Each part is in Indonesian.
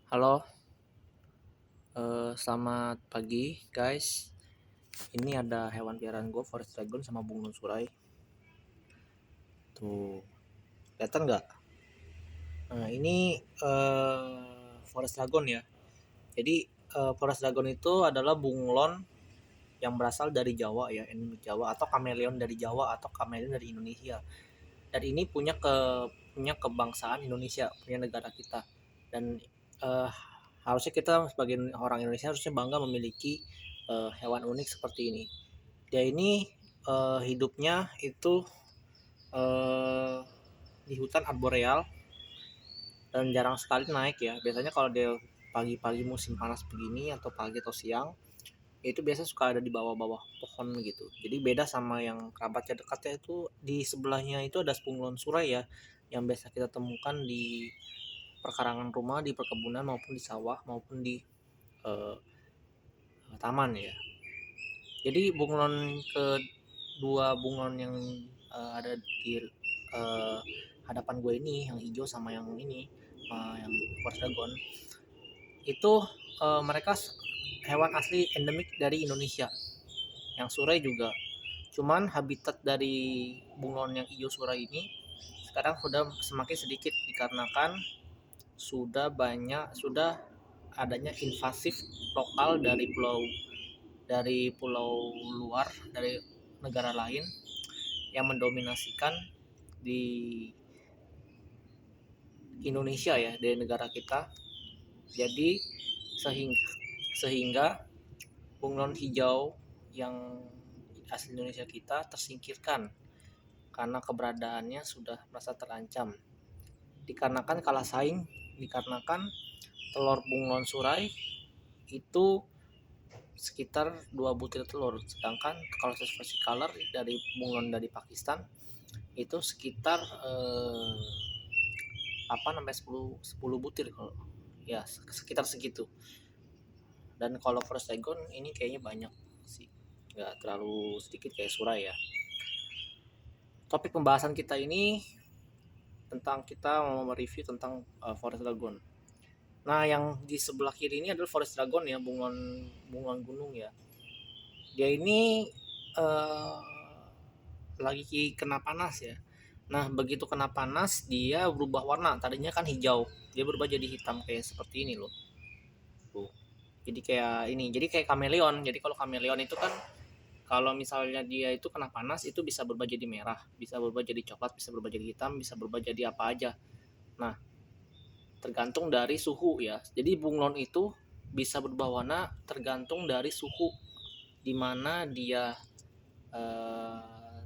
Halo, selamat pagi guys. Ini ada hewan peliharaan gue, Forest Dragon sama bunglon surai. Tuh, kelihatan nggak? Nah, ini Forest Dragon ya. Jadi Forest Dragon itu adalah bunglon yang berasal dari Jawa ya, endemik Jawa, atau kameleon dari Jawa atau kameleon dari Indonesia. Dan ini punya kebangsaan Indonesia, punya negara kita. Dan eh, harusnya kita sebagai orang Indonesia harusnya bangga memiliki hewan unik seperti ini. Dia ini hidupnya itu eh, di hutan arboreal dan jarang sekali naik ya. Biasanya kalau dia pagi-pagi musim panas begini atau pagi atau siang itu biasa suka ada di bawah-bawah pohon gitu. Jadi beda sama yang kerabatnya dekatnya, itu di sebelahnya itu ada bunglon surai ya, yang biasa kita temukan di perkarangan rumah, di perkebunan maupun di sawah maupun di eh, taman ya. Jadi kedua bunglon yang ada di eh, hadapan gue ini, yang hijau sama yang ini, yang Forest Dragon, itu mereka hewan asli endemik dari Indonesia. Yang surai juga. Cuman habitat dari bunglon yang hijau surai ini sekarang sudah semakin sedikit dikarenakan sudah adanya invasif lokal dari pulau luar, dari negara lain yang mendominasikan di Indonesia ya, dari negara kita. Jadi sehingga bunglon hijau yang asli Indonesia kita tersingkirkan karena keberadaannya sudah merasa terancam. Dikarenakan kalah saing, dikarenakan telur bunglon surai itu sekitar 2 butir telur, sedangkan kalau versi color dari bunglon dari Pakistan itu sekitar 10 butir, kalau ya sekitar segitu. Dan kalau Forest Dragon ini kayaknya banyak sih, nggak terlalu sedikit kayak surai ya. Topik pembahasan kita ini tentang, kita mau mereview tentang Forest Dragon. Nah, yang di sebelah kiri ini adalah Forest Dragon ya, bunglon bunglon gunung ya. Dia ini uh, lagi kena panas ya. Nah, begitu kena panas dia berubah warna. Tadinya kan hijau, dia berubah jadi hitam kayak seperti ini loh. Tuh. Jadi kayak ini, jadi kayak kameleon. Jadi kalau kameleon itu kan, kalau misalnya dia itu kena panas itu bisa berubah jadi merah, bisa berubah jadi coklat, bisa berubah jadi hitam, bisa berubah jadi apa aja. Nah, tergantung dari suhu ya. Jadi bunglon itu bisa berubah warna tergantung dari suhu di mana dia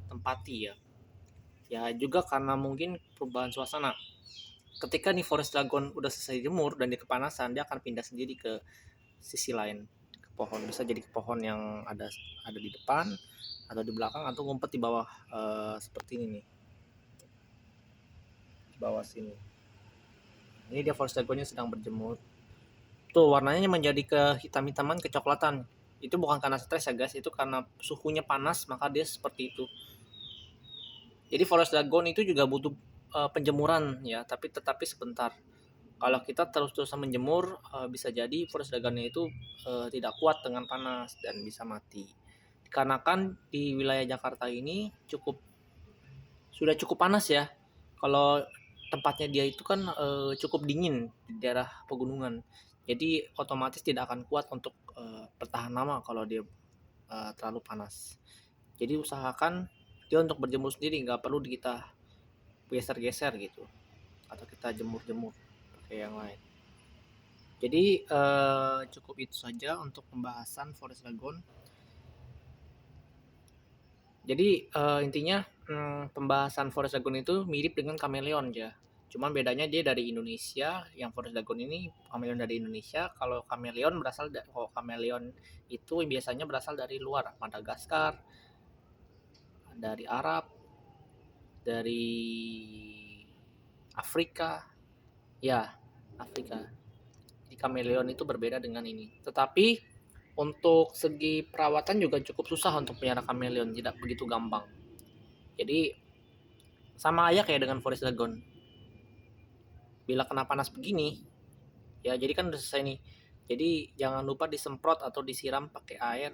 tempati ya. Ya juga karena mungkin perubahan suasana. Ketika nih Forest Dragon udah selesai jemur dan dia kepanasan, dia akan pindah sendiri ke sisi lain, ke pohon. Bisa jadi ke pohon yang ada di depan atau di belakang, atau ngumpet di bawah seperti ini nih, di bawah sini. Ini dia Forest Dragonnya sedang berjemur. Tuh warnanya menjadi kehitam-hitaman, kecoklatan. Itu bukan karena stres ya guys, itu karena suhunya panas maka dia seperti itu. Jadi Forest Dragon itu juga butuh penjemuran ya, tetapi sebentar. Kalau kita terus-terusan menjemur, bisa jadi Forest Dragonnya itu tidak kuat dengan panas dan bisa mati. Dikarenakan di wilayah Jakarta ini sudah cukup panas ya. Kalau tempatnya dia itu kan cukup dingin di daerah pegunungan. Jadi otomatis tidak akan kuat untuk bertahan lama kalau dia terlalu panas. Jadi usahakan dia untuk berjemur sendiri, nggak perlu kita geser-geser gitu, atau kita jemur-jemur pakai yang lain. Jadi cukup itu saja untuk pembahasan Forest Dragon. Jadi intinya pembahasan Forest Dragon itu mirip dengan kameleon ya. Cuman bedanya dia dari Indonesia, yang Forest Dragon ini kameleon dari Indonesia. Kalau kameleon itu biasanya berasal dari luar, Madagaskar, dari Arab, dari Afrika. Ya, Afrika. Di kameleon itu berbeda dengan ini. Tetapi untuk segi perawatan juga cukup susah untuk pelihara kameleon, tidak begitu gampang. Jadi sama aja kayak dengan Forest Dragon. Bila kena panas begini, Ya, jadi kan udah selesai nih. Jadi jangan lupa disemprot atau disiram pakai air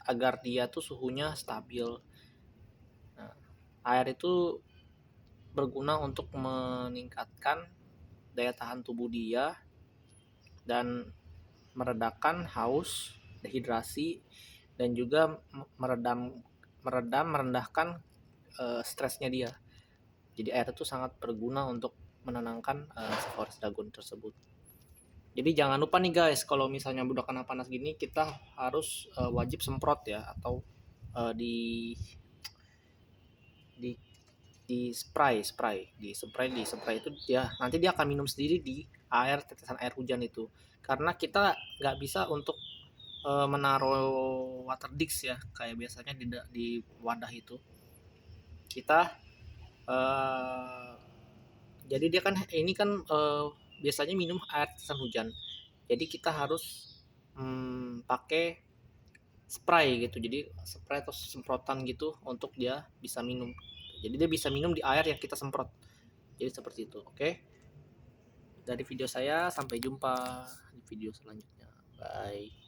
agar dia tuh suhunya stabil. Nah, air itu berguna untuk meningkatkan daya tahan tubuh dia dan meredakan haus, dehidrasi, dan juga merendahkan stresnya dia. Jadi air itu sangat berguna untuk menenangkan si forest dragon tersebut. Jadi jangan lupa nih guys, kalau misalnya udah kena panas gini, kita harus wajib semprot ya, atau di di spray itu dia nanti dia akan minum sendiri di tetesan air hujan itu. Karena kita nggak bisa untuk menaruh water dish ya, kayak biasanya di wadah itu. Kita jadi dia kan ini kan biasanya minum air tetesan hujan. Jadi kita harus pakai spray gitu. Jadi spray atau semprotan gitu untuk dia bisa minum. Jadi dia bisa minum di air yang kita semprot. Jadi seperti itu. Oke. Dari video saya, sampai jumpa di video selanjutnya. Bye.